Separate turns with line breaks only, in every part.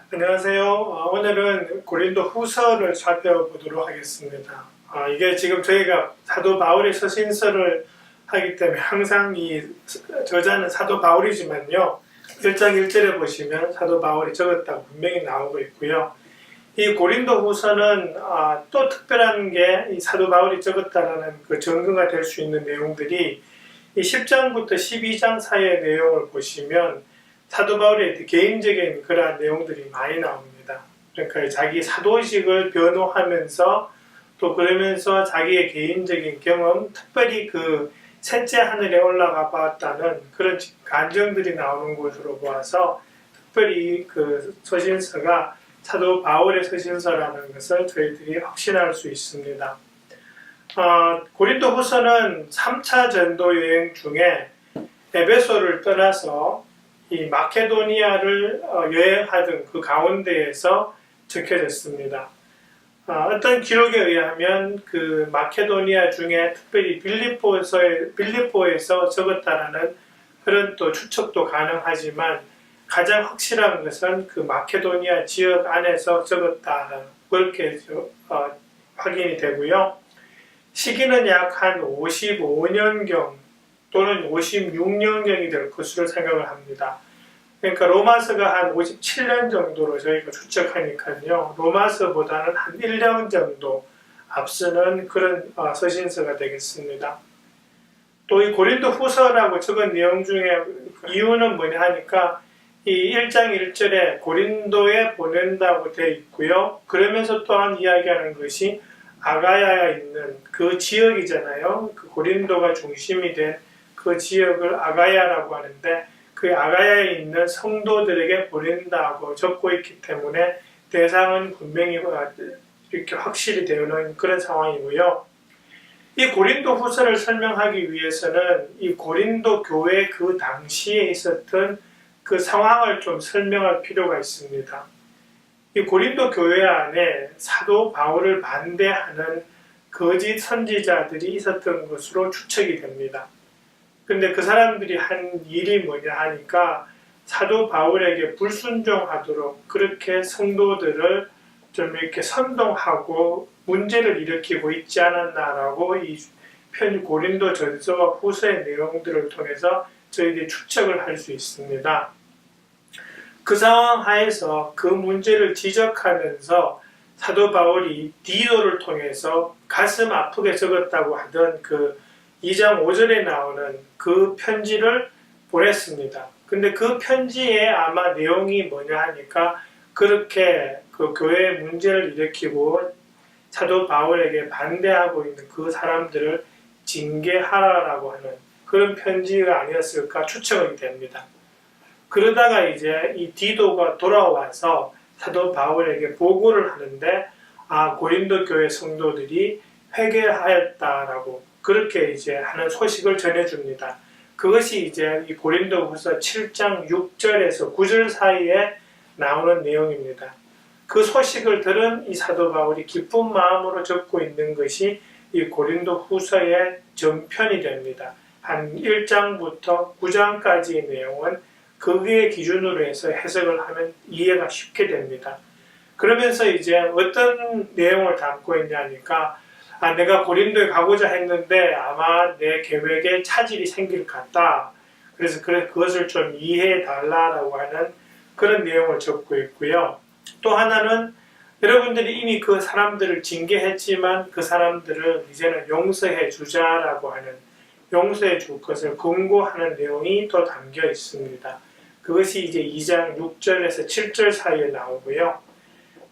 안녕하세요. 오늘은 고린도 후서를 살펴보도록 하겠습니다. 이게 지금 저희가 사도 바울의 서신서를 하기 때문에 항상 이 저자는 사도 바울이지만요. 1장 1절에 보시면 사도 바울이 적었다고 분명히 나오고 있고요. 이 고린도 후서는 또 특별한 게 이 사도 바울이 적었다라는 그 증거가 될 수 있는 내용들이 이 10장부터 12장 사이의 내용을 보시면 사도 바울의 개인적인 그러한 내용들이 많이 나옵니다. 그러니까 자기 사도직을 변호하면서 또 그러면서 자기의 개인적인 경험, 특별히 그 셋째 하늘에 올라가 봤다는 그런 간증들이 나오는 것으로 보아서 특별히 그 서신서가 사도 바울의 서신서라는 것을 저희들이 확신할 수 있습니다. 고린도 후서는 3차 전도 여행 중에 에베소를 떠나서 이 마케도니아를 여행하던 그 가운데에서 적혀졌습니다. 어떤 기록에 의하면 그 마케도니아 중에 특별히 빌립보에서 적었다라는 그런 또 추측도 가능하지만 가장 확실한 것은 그 마케도니아 지역 안에서 적었다는 그렇게 확인이 되고요. 시기는 약 한 55년경 또는 56년경이 될 것으로 생각을 합니다. 그러니까 로마서가 한 57년 정도로 저희가 추측하니까요. 로마서보다는 한 1년 정도 앞서는 그런 서신서가 되겠습니다. 또 이 고린도 후서라고 적은 내용 중에 이유는 뭐냐 하니까 이 1장 1절에 고린도에 보낸다고 되어 있고요. 그러면서 또한 이야기하는 것이 아가야에 있는 그 지역이잖아요. 그 고린도가 중심이 된 그 지역을 아가야라고 하는데 그 아가야에 있는 성도들에게 보낸다고 적고 있기 때문에 대상은 분명히 이렇게 확실히 되는 그런 상황이고요. 이 고린도 후서를 설명하기 위해서는 이 고린도 교회 그 당시에 있었던 그 상황을 좀 설명할 필요가 있습니다. 이 고린도 교회 안에 사도 바울을 반대하는 거짓 선지자들이 있었던 것으로 추측이 됩니다. 근데 그 사람들이 한 일이 뭐냐 하니까 사도 바울에게 불순종하도록 그렇게 성도들을 좀 이렇게 선동하고 문제를 일으키고 있지 않았나라고 이 고린도 전서와 후서의 내용들을 통해서 저희들이 추측을 할 수 있습니다. 그 상황 하에서 그 문제를 지적하면서 사도 바울이 디도를 통해서 가슴 아프게 적었다고 하던 그 2장 5절에 나오는 그 편지를 보냈습니다. 근데 그 편지에 아마 내용이 뭐냐 하니까 그렇게 그 교회에 문제를 일으키고 사도 바울에게 반대하고 있는 그 사람들을 징계하라라고 하는 그런 편지가 아니었을까 추측이 됩니다. 그러다가 이제 이 디도가 돌아와서 사도 바울에게 보고를 하는데 고린도 교회 성도들이 회개하였다라고 그렇게 이제 하는 소식을 전해줍니다. 그것이 이제 이 고린도후서 7장 6절에서 9절 사이에 나오는 내용입니다. 그 소식을 들은 이 사도 바울이 기쁜 마음으로 적고 있는 것이 이 고린도후서의 전편이 됩니다. 한 1장부터 9장까지의 내용은 거기에 기준으로 해서 해석을 하면 이해가 쉽게 됩니다. 그러면서 이제 어떤 내용을 담고 있냐니까 내가 고린도에 가고자 했는데 아마 내 계획에 차질이 생길 것 같다. 그래서 그것을 좀 이해해 달라고 하는 그런 내용을 적고 있고요. 또 하나는 여러분들이 이미 그 사람들을 징계했지만 그 사람들을 이제는 용서해 주자라고 하는 용서해 줄 것을 권고하는 내용이 또 담겨 있습니다. 그것이 이제 2장 6절에서 7절 사이에 나오고요.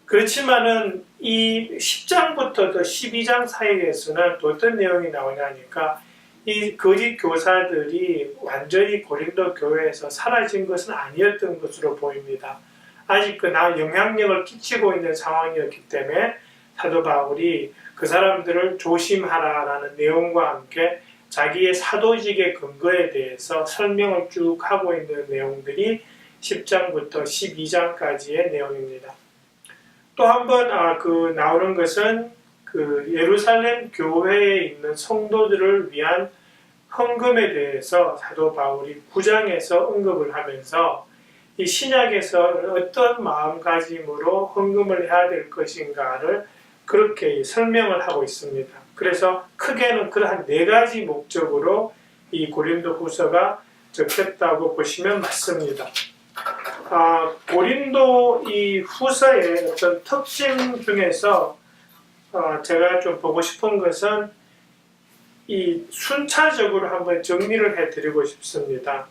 그렇지만은 이 10장부터 더 12장 사이에서는 또 어떤 내용이 나오냐니까 이 거짓 교사들이 완전히 고린도 교회에서 사라진 것은 아니었던 것으로 보입니다. 아직 영향력을 끼치고 있는 상황이었기 때문에 사도 바울이 그 사람들을 조심하라라는 내용과 함께 자기의 사도직의 근거에 대해서 설명을 쭉 하고 있는 내용들이 10장부터 12장까지의 내용입니다. 또 한 번 나오는 것은 그 예루살렘 교회에 있는 성도들을 위한 헌금에 대해서 사도 바울이 9장에서 언급을 하면서 이 신약에서 어떤 마음가짐으로 헌금을 해야 될 것인가를 그렇게 설명을 하고 있습니다. 그래서 크게는 그러한 4가지 목적으로 이 고린도후서가 적혔다고 보시면 맞습니다. 고린도 이 후서의 어떤 특징 중에서 제가 좀 보고 싶은 것은 이 순차적으로 한번 정리를 해드리고 싶습니다.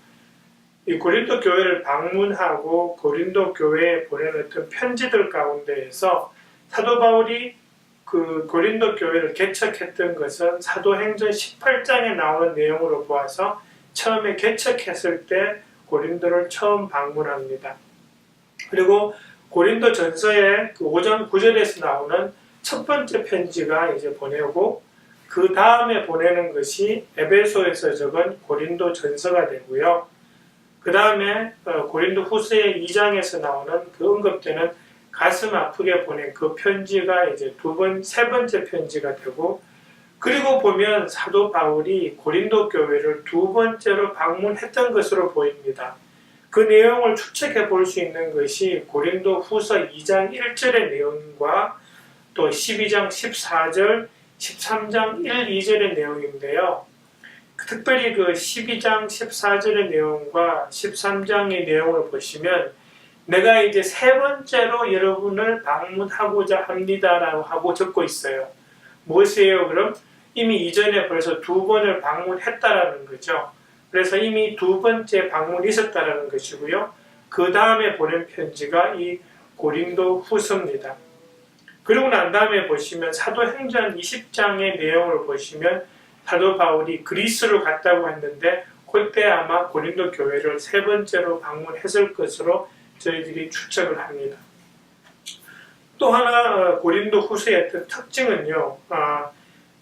이 고린도 교회를 방문하고 고린도 교회에 보낸 어떤 편지들 가운데에서 사도 바울이 그 고린도 교회를 개척했던 것은 사도행전 18장에 나오는 내용으로 보아서 처음에 개척했을 때 고린도를 처음 방문합니다. 그리고 고린도 전서의 그 5장 9절에서 나오는 첫 번째 편지가 이제 보내고 그 다음에 보내는 것이 에베소에서 적은 고린도 전서가 되고요. 그 다음에 고린도 후서의 2장에서 나오는 그 언급되는 가슴 아프게 보낸 그 편지가 이제 세 번째 편지가 되고, 그리고 보면 사도 바울이 고린도 교회를 2번째로 방문했던 것으로 보입니다. 그 내용을 추측해 볼 수 있는 것이 고린도 후서 2장 1절의 내용과 또 12장 14절, 13장 1, 2절의 내용인데요. 특별히 그 12장 14절의 내용과 13장의 내용을 보시면 내가 이제 3번째로 여러분을 방문하고자 합니다라고 하고 적고 있어요. 무엇이에요? 그럼 이미 이전에 벌써 2번을 방문했다라는 거죠. 그래서 이미 2번째 방문이 있었다라는 것이고요. 그 다음에 보낸 편지가 이 고린도 후서입니다. 그리고 난 다음에 보시면 사도행전 20장의 내용을 보시면 사도 바울이 그리스로 갔다고 했는데 그때 아마 고린도 교회를 3번째로 방문했을 것으로 저희들이 추측을 합니다. 또 하나 고린도 후서의 어떤 특징은요.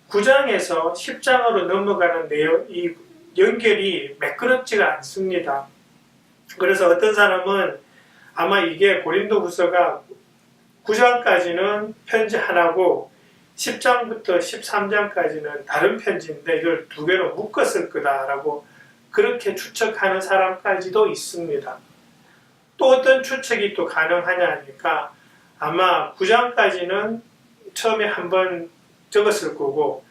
9장에서 10장으로 넘어가는 내용, 이 연결이 매끄럽지가 않습니다. 그래서 어떤 사람은 아마 이게 고린도 후서가 9장까지는 편지 하나고 10장부터 13장까지는 다른 편지인데 이걸 2개로 묶었을 거다라고 그렇게 추측하는 사람까지도 있습니다. 또 어떤 추측이 또 가능하냐 하니까 아마 9장까지는 처음에 한번 적었을 거고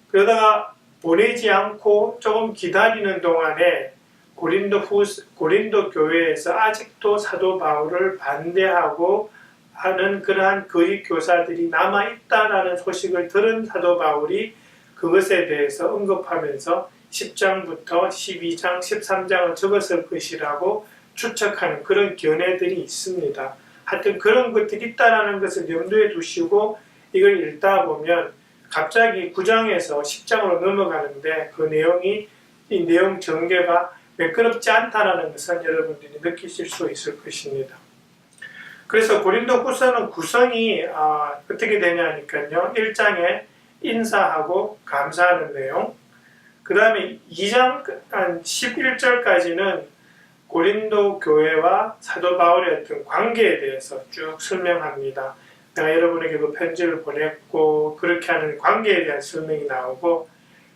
그러다가 보내지 않고 조금 기다리는 동안에 고린도 교회에서 아직도 사도 바울을 반대하고 하는 그러한 거짓 교사들이 남아있다라는 소식을 들은 사도 바울이 그것에 대해서 언급하면서 10장부터 12장, 13장을 적었을 것이라고 추측하는 그런 견해들이 있습니다. 하여튼 그런 것들이 있다라는 것을 염두에 두시고 이걸 읽다 보면 갑자기 9장에서 10장으로 넘어가는데 그 내용이 이 내용 전개가 매끄럽지 않다라는 것을 여러분들이 느끼실 수 있을 것입니다. 그래서 고린도 후서는 구성이 어떻게 되냐니까요. 1장에 인사하고 감사하는 내용, 그 다음에 2장 11절까지는 고린도 교회와 사도 바울의 어떤 관계에 대해서 쭉 설명합니다. 내가 여러분에게 그 편지를 보냈고 그렇게 하는 관계에 대한 설명이 나오고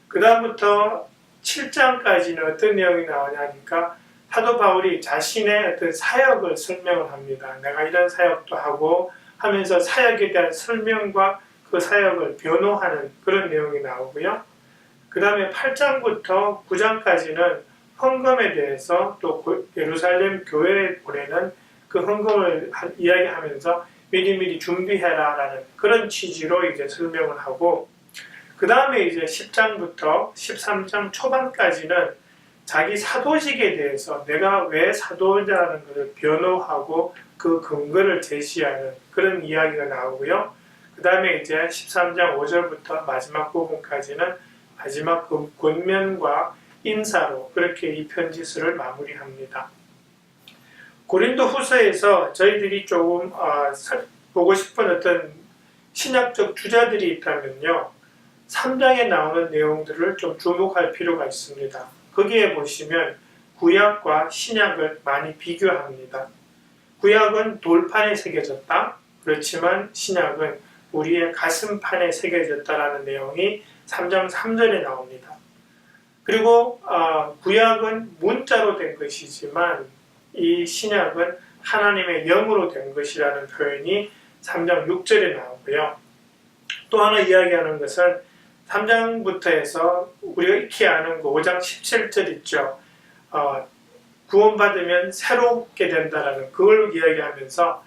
그 다음부터 7장까지는 어떤 내용이 나오냐니까 사도 바울이 자신의 어떤 사역을 설명을 합니다. 내가 이런 사역도 하고 하면서 사역에 대한 설명과 그 사역을 변호하는 그런 내용이 나오고요. 그 다음에 8장부터 9장까지는 헌금에 대해서 또 예루살렘 교회에 보내는 그 헌금을 이야기하면서 미리미리 준비해라 라는 그런 취지로 이제 설명을 하고 그 다음에 이제 10장부터 13장 초반까지는 자기 사도직에 대해서 내가 왜 사도자라는 것을 변호하고 그 근거를 제시하는 그런 이야기가 나오고요. 그 다음에 이제 13장 5절부터 마지막 부분까지는 마지막 그 권면과 인사로 그렇게 이 편지서를 마무리합니다. 고린도 후서에서 저희들이 조금 보고 싶은 어떤 신약적 주자들이 있다면요. 3장에 나오는 내용들을 좀 주목할 필요가 있습니다. 거기에 보시면 구약과 신약을 많이 비교합니다. 구약은 돌판에 새겨졌다. 그렇지만 신약은 우리의 가슴판에 새겨졌다라는 내용이 3장 3절에 나옵니다. 그리고 구약은 문자로 된 것이지만 이 신약은 하나님의 영으로 된 것이라는 표현이 3장 6절에 나오고요. 또 하나 이야기하는 것은 3장부터 해서 우리가 익히 아는 그 5장 17절 있죠. 구원받으면 새롭게 된다라는 그걸 이야기하면서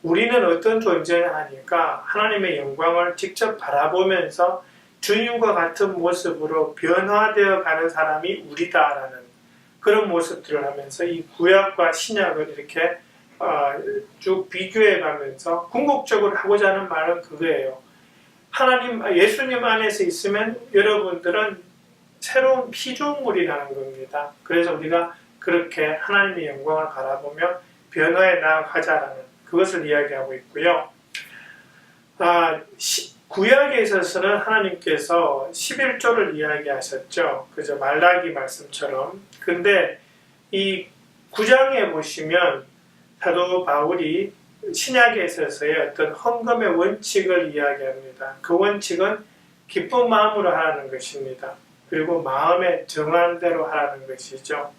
우리는 어떤 존재냐 하니까 하나님의 영광을 직접 바라보면서 주님과 같은 모습으로 변화되어 가는 사람이 우리다라는 그런 모습들을 하면서 이 구약과 신약을 이렇게 쭉 비교해 가면서 궁극적으로 하고자 하는 말은 그거예요. 예수님 안에서 있으면 여러분들은 새로운 피조물이라는 겁니다. 그래서 우리가 그렇게 하나님의 영광을 바라보며 변화해 나아가자라는 그것을 이야기하고 있고요. 구약에 있어서는 하나님께서 11조를 이야기하셨죠. 그죠? 말라기 말씀처럼. 근데 이 9장에 보시면 사도 바울이 신약에 있어서의 어떤 헌금의 원칙을 이야기합니다. 그 원칙은 기쁜 마음으로 하라는 것입니다. 그리고 마음에 정한 대로 하라는 것이죠.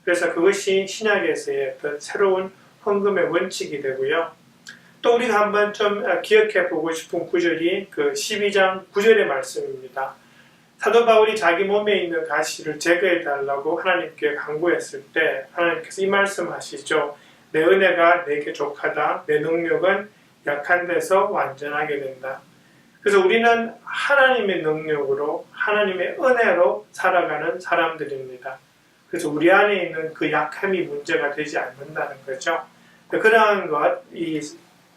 그래서 그것이 신약에서의 어떤 새로운 헌금의 원칙이 되고요. 또 우리가 한번 좀 기억해 보고 싶은 구절이 그 12장 9절의 말씀입니다. 사도 바울이 자기 몸에 있는 가시를 제거해 달라고 하나님께 간구했을 때 하나님께서 이 말씀하시죠. 내 은혜가 내게 족하다. 내 능력은 약한 데서 완전하게 된다. 그래서 우리는 하나님의 능력으로 하나님의 은혜로 살아가는 사람들입니다. 그래서 우리 안에 있는 그 약함이 문제가 되지 않는다는 거죠. 그러한 것, 이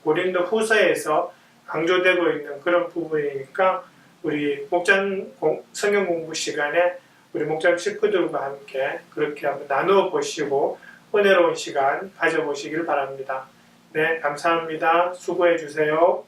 고린도 후서에서 강조되고 있는 그런 부분이니까 우리 성경 공부 시간에 우리 목장 식구들과 함께 그렇게 한번 나누어 보시고 은혜로운 시간 가져보시길 바랍니다. 네, 감사합니다. 수고해 주세요.